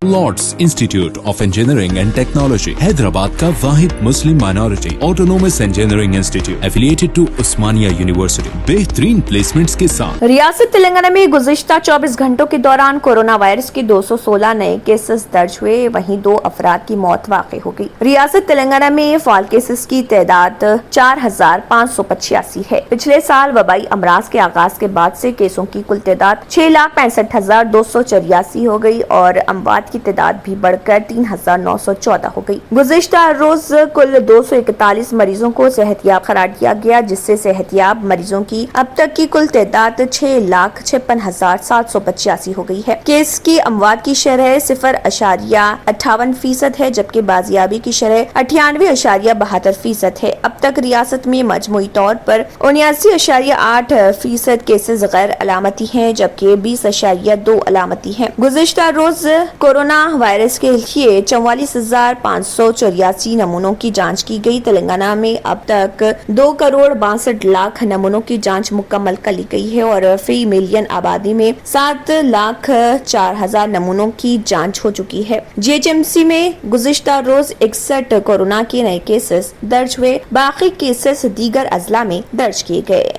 Lord's institute of engineering and technology Hyderabad का वाहिद मुस्लिम minority autonomous engineering institute affiliated to Osmania university बेहतरीन placements के साथ। रियासत तेलंगाना में गुज़िश्ता 24 घंटों के दौरान कोरोना वायरस के 216 नए केसेस दर्ज हुए, वहीं 2 अफराद की मौत वाक़ हो गई। रियासत तेलंगाना में फाल केसेस की तादाद 4,585 है। पिछले साल वबाई अमराज के आगाज के बाद से केसों की कुल तादाद 6,65,284 हो गई और अमवात की तादाद भी बढ़कर 3,914 हो गई। गुज़िश्ता रोज कुल 241 मरीजों को सेहतियाब करार दिया गया, जिससे सेहतियाब मरीजों की अब तक की कुल तादाद 6,56,785 हो गई है। केस की अमवात की शरह 0.58% है, जबकि बाजियाबी की शरह 98.72% है। अब तक रियासत में मजमूई तौर पर 79.8% केसेस गैर अलामती हैं, जबकि 20.2 अलामती हैं। गुज़िश्ता रोज कोरोना वायरस के लिए 44,584 नमूनों की जांच की गई। तेलंगाना में अब तक 2,62,00,000 नमूनों की जांच मुकम्मल कर ली गई है और फी मिलियन आबादी में 7,04,000 नमूनों की जांच हो चुकी है। जीएचएमसी में गुज़िश्ता रोज 61 कोरोना के नए केसेस दर्ज हुए, बाकी केसेस दीगर अजला में दर्ज किए गए।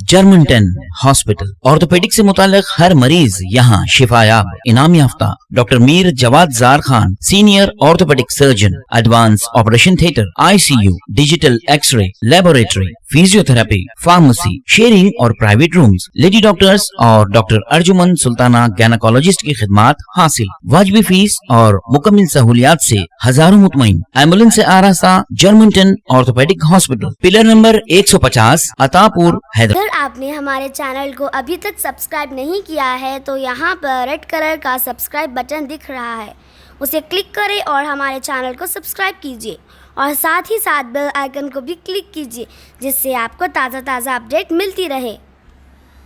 जर्मनटन हॉस्पिटल ऑर्थोपेडिक से मुताल्लिक हर मरीज यहाँ शिफायाब। इनाम याफ्ता doctor Mir Jawad Zar Khan, senior orthopaedic surgeon, advance operation theatre, ICU, digital x ray, laboratory, physiotherapy, pharmacy, sharing और प्राइवेट रूम्स, लेडी डॉक्टर्स और डॉक्टर अर्जुमन सुल्ताना गैनकोलॉजिस्ट की खिदमात हासिल। वाजबी फीस और मुकम्मल सहूलियात से हजारों मुतमईन। एम्बुलेंस से आरास्ता Germanton orthopaedic hospital, pillar number 150, Attapur, Hyderabad. अगर आपने हमारे चैनल को अभी तक सब्सक्राइब नहीं किया है तो यहाँ पर रेड कलर का सब्सक्राइब बटन दिख रहा है, उसे क्लिक करें और हमारे चैनल को सब्सक्राइब कीजिए और साथ ही साथ बेल आइकन को भी क्लिक कीजिए, जिससे आपको ताज़ा अपडेट मिलती रहे।